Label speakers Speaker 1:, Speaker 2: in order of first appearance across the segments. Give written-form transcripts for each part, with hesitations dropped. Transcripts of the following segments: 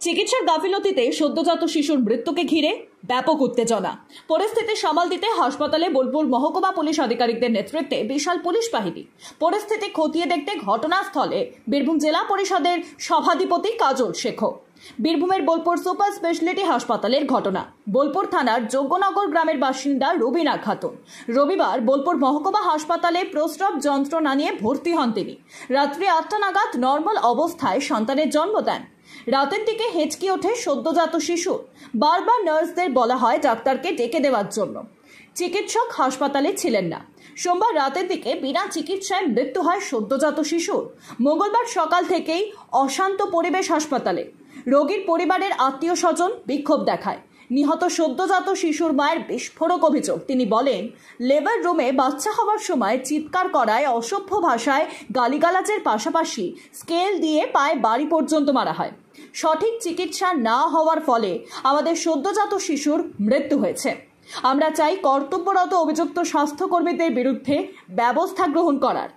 Speaker 1: চিকিৎসার গাফিলতিতে সদ্যজাত শিশুর মৃত্যুকে ঘিরে ব্যাপক উত্তেজনা। পরিস্থিতি সামাল দিতে হাসপাতালে বোলপুর মহকুমা পুলিশ আধিকারিকদের নেতৃত্বে বিশাল পুলিশ বাহিনী। পরিস্থিতি খতিয়ে দেখতে ঘটনাস্থলে বীরভূম জেলা পরিষদের সভাধিপতি কাজল শেখ। বীরভূমের বোলপুর সুপার স্পেশালিটি হাসপাতালের ঘটনা। বোলপুর থানার যোগ্যনগর গ্রামের বাসিন্দা রবিনা খাতুন রবিবার বোলপুর মহকুমা হাসপাতালে প্রস্রাব যন্ত্রণা নিয়ে ভর্তি হন তিনি। রাত্রি 8টা নাগাদ নর্মাল অবস্থায় সন্তানের জন্ম দেন। রাতের দিকে হেঁচকি ওঠে সদ্যজাত শিশু। বারবার নার্সদের বলা হয় ডাক্তারকে ডেকে দেওয়ার জন্য। চিকিৎসক হাসপাতালে ছিলেন না। সোমবার রাতের দিকে বিনা চিকিৎসায় মৃত্যু হয় সদ্যজাত শিশুর। মঙ্গলবার সকাল থেকেই অশান্ত পরিবেশ হাসপাতালে। রোগীর পরিবারের আত্মীয় স্বজন বিক্ষোভ দেখায়। নিহত সদ্যজাত শিশুর মায়ের বিস্ফোরক অভিযোগ। তিনি বলেন, লেবার রুমে বাচ্চা হওয়ার সময় চিৎকার করায় অসভ্য ভাষায় গালিগালাজের পাশাপাশি স্কেল দিয়ে পায়ে বাড়ি পর্যন্ত মারা হয়। সঠিক চিকিৎসা না হওয়ার ফলে আমাদের সদ্যজাত শিশুর মৃত্যু হয়েছে। আমরা চাই কর্তব্যরত অভিযুক্ত স্বাস্থ্যকর্মীদের বিরুদ্ধে ব্যবস্থা গ্রহণ করার।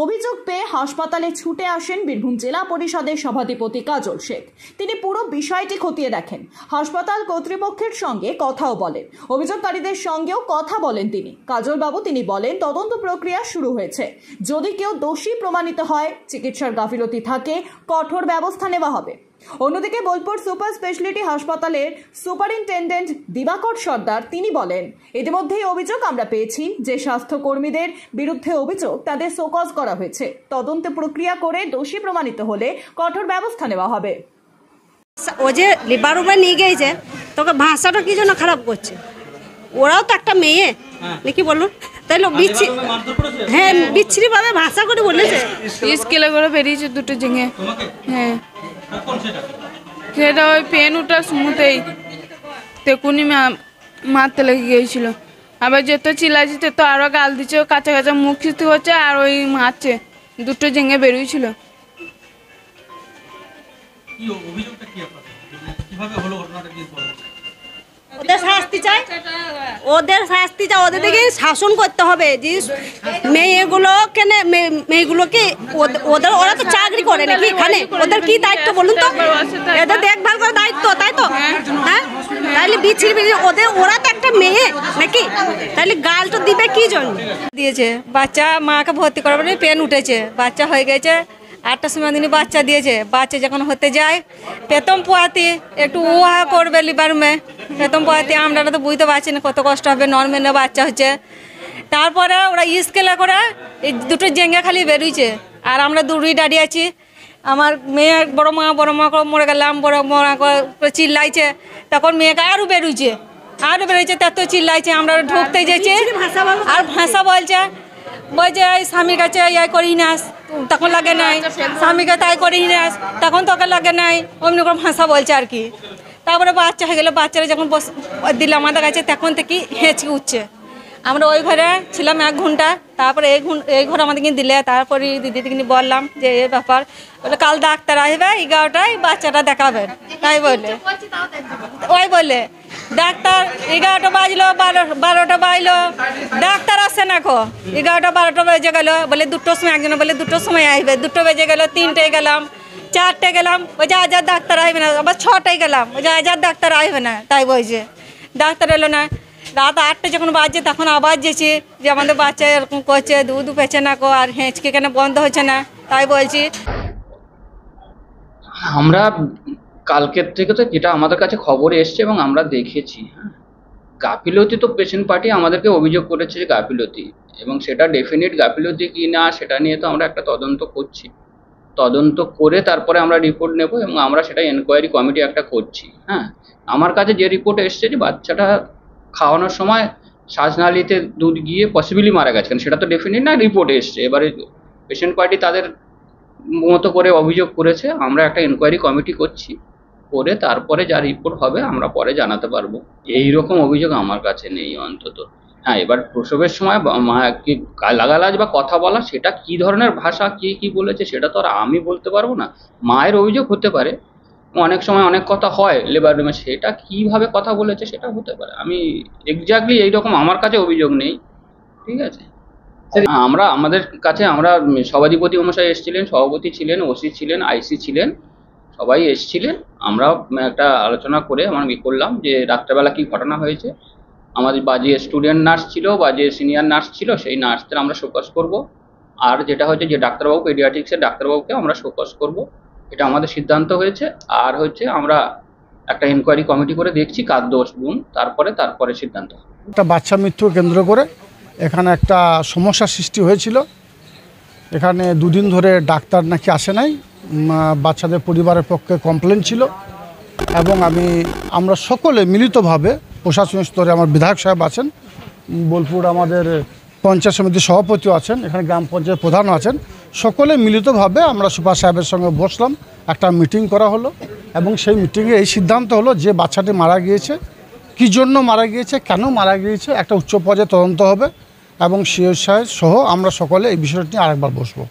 Speaker 1: অভিযোগ পেয়ে হাসপাতালে ছুটে আসেন বীরভূম জেলা পরিষদের সভাধিপতি কাজল শেখ। তিনি পুরো বিষয়টি খতিয়ে দেখেন। হাসপাতাল কর্তৃপক্ষের সঙ্গে কথাও বলেন। অভিযোগকারীদের সঙ্গেও কথা বলেন তিনি। কাজল বাবু তিনি বলেন, তদন্ত প্রক্রিয়া শুরু হয়েছে। যদি কেউ দোষী প্রমাণিত হয়, চিকিৎসার গাফিলতি থাকে, কঠোর ব্যবস্থা নেওয়া হবে। অন্যদিকে বোলপুর সুপার স্পেশালিটি হাসপাতালের সুপারিনটেন্ডেন্ট দিবাকর সর্দার তিনি বলেন, ইতিমধ্যেই অভিযোগ আমরা পেয়েছি যে স্বাস্থ্যকর্মীদের বিরুদ্ধে অভিযোগ তাদের শোকজ করা হয়েছে। তদন্ত প্রক্রিয়া করে দোষী প্রমাণিত হলে কঠোর ব্যবস্থা নেওয়া হবে।
Speaker 2: ও যে লিভার রুমে নিয়ে গিয়েছে, তোকে ভাষাটা কি জন্য খারাপ করছে? ওরাও তো একটা মেয়ে নাকি বলুন, তাইলে হ্যাঁ বিচ্ছিরি ভাবে ভাষা করে বলেছে।
Speaker 3: স্কেলে করে বেরিয়েছে দুটো জিঙে। হ্যাঁ সেটা ওই পেন ওঠার সময়তেই তেকুনি মারতে লেগে গিয়েছিল। আবার যেত চিল্লাইছে তো আরো গাল দিচ্ছে, কাঁচা কাঁচা মুখ খিস্তি হচ্ছে আর ওই মারছে, দুটো জিঙে বেরিয়েছিল।
Speaker 2: ওদের শাস্তি চাই, ওদের শাস্তি চাই, ওদের দিকে শাসন করতে হবে যে মেয়েগুলোকে ওদের ওরা তো চাকরি করে নাকি এখানে, ওদের কি দায়িত্ব বলুন তো? এদের দেখভাল করার দায়িত্ব, তাই তো? হ্যাঁ তাহলে বিচ্ছিরি ওরা তো একটা মেয়ে নাকি, তাহলে গাল তো দিবে কি জন্য? দিয়েছে বাচ্চা, মাকে ভর্তি করার পরে পেন উঠেছে, বাচ্চা হয়ে গেছে। 8টার সময় দিনে বাচ্চা দিয়েছে। বাচ্চা যখন হতে যায় প্রথম পোয়াতে একটু উহা করবে লিভার রুমে, প্রথম পোয়াতে আমরা তো বুঝতে পারছি না কত কষ্ট হবে। নর্মালে বাচ্চা হচ্ছে, তারপরে ওরা স্কেলে করে এই দুটো জেঙ্গে খালি বেরোইছে আর আমরা দূরেই দাঁড়িয়ে আছি। আমার মেয়ে বড় মা করে মরে গেলাম, বড় মা চিল্লাইছে, তখন মেয়েকে আরও বেরোইছে তত চিল্লাইছে। আমরা ঢুকতে যেছি আর ভাষা বলছে এই স্বামীর কাছে ইয়াই করি না, তখন লাগে নাই, স্বামীকে তাই করি না, তখন তোকে লাগে নাই, অমনি করে ভাষা বলছে আর কি। তারপরে বাচ্চা হয়ে গেলো, বাচ্চারা যখন দিলাম আমাদের কাছে তখন থেকে হেঁচকি উঠছে। আমরা ওই ঘরে ছিলাম 1 ঘন্টা, তারপরে এই ঘরে আমাদেরকে দিলে, তারপরে দিদিকে বললাম যে এই ব্যাপার, বলে কাল ডাক্তার আসবে 11টায় বাচ্চাটা দেখাবেন, তাই বলে ডাক্তার 11টা বাজলো, 12টা বাজলো, ডাক্তার আসছে না। 11টা 12টা বেজে গেল, বলে 2টোর সময়, একজন বলে 2টোর সময় আসবে, 2টো বেজে গেল, 3টায় গেলাম, 4টে গেলাম, ওই যে আজ ডাক্তার আসবে না, আবার 6টায় গেলাম, ওই যে আজ ডাক্তার আসবে না, তাই বলছে। ডাক্তার এলো না। রাত 8টে যখন বাজছে তখন আবার যেছে যে আমাদের বাচ্চা এরকম করছে, দুধ পেছে না আর হেঁচকে কেন বন্ধ হচ্ছে না, তাই বলছি।
Speaker 4: আমরা কালকের থেকে তো যেটা আমাদের কাছে খবর এসছে এবং আমরা দেখেছি, গাফিলতি তো পেশেন্ট পার্টি আমাদেরকে অভিযোগ করেছে যে গাফিলতি, এবং সেটা ডেফিনিট গাফিলতি কি না সেটা নিয়ে তো আমরা একটা তদন্ত করছি। তদন্ত করে তারপরে আমরা রিপোর্ট নেব এবং আমরা সেটা এনকোয়ারি কমিটি একটা করছি। আমার কাছে যে রিপোর্ট এসছে যে বাচ্চাটা খাওয়ানোর সময় শ্বাসনালীতে দুধ গিয়ে পসিবলি মারা গেছে, সেটা তো ডেফিনিট না, রিপোর্ট এসছে। এবারে পেশেন্ট পার্টি তাদের মতো করে অভিযোগ করেছে, আমরা একটা এনকোয়ারি কমিটি করছি, করে তারপরে যা রিপোর্ট হবে আমরা পরে জানাতে পারবো। এইরকম অভিযোগ আমার কাছে নেই অন্তত। এবার প্রসবের সময় কি গালাগালাজ বা কথা বলা, সেটা কি ধরনের ভাষা কি বলেছে সেটা তো আর আমি বলতে পারবো না। মায়ের অভিযোগ হতে পারে, অনেক সময় অনেক কথা হয় লেবার রুমে, সেটা কিভাবে কথা বলেছে সেটা হতে পারে। আমি এক্স্যাক্টলি এইরকম আমার কাছে অভিযোগ নেই, ঠিক আছে। আমাদের কাছে আমরা সভাধিপতি মহাশয় এসেছিলেন, সভাপতি ছিলেন, ওসি ছিলেন, আইসি ছিলেন, সবাই এসেছিলেন। আমরা একটা আলোচনা করে আমরা করলাম যে রাত্রেবেলা কি ঘটনা হয়েছে। আমাদের যে স্টুডেন্ট নার্স ছিল বা যে সিনিয়র নার্স ছিল সেই নার্সদের আমরা শোকজ করব, আর যেটা হচ্ছে যে ডাক্তারবাবু পেডিয়াট্রিক্সের ডাক্তারবাবুকে আমরা শোকজ করব, এটা আমাদের সিদ্ধান্ত হয়েছে। আর হচ্ছে আমরা একটা ইনকোয়ারি কমিটি করে দেখছি কার দোষ গুণ, তারপরে সিদ্ধান্ত হবে।
Speaker 5: একটা বাচ্চা মৃত্যু কেন্দ্র করে এখানে একটা সমস্যার সৃষ্টি হয়েছিল। এখানে দুদিন ধরে ডাক্তার নাকি আসে নাই, বাচ্চাদের পরিবারের পক্ষে কমপ্লেন ছিল এবং আমরা সকলে মিলিতভাবে প্রশাসনিক স্তরে আমার বিধায়ক সাহেব আছেন, বোলপুর আমাদের পঞ্চায়েত সমিতির সভাপতিও আছেন, এখানে গ্রাম পঞ্চায়েত প্রধানও আছেন, সকলে মিলিতভাবে আমরা সুপার সাহেবের সঙ্গে বসলাম, একটা মিটিং করা হলো এবং সেই মিটিংয়ে এই সিদ্ধান্ত হলো যে বাচ্চাটি মারা গিয়েছে, কী জন্য মারা গিয়েছে, কেন মারা গিয়েছে, একটা উচ্চ পর্যায়ে তদন্ত হবে এবং সিও সাহেব সহ আমরা সকলে এই বিষয়টি নিয়ে আরেকবার বসবো।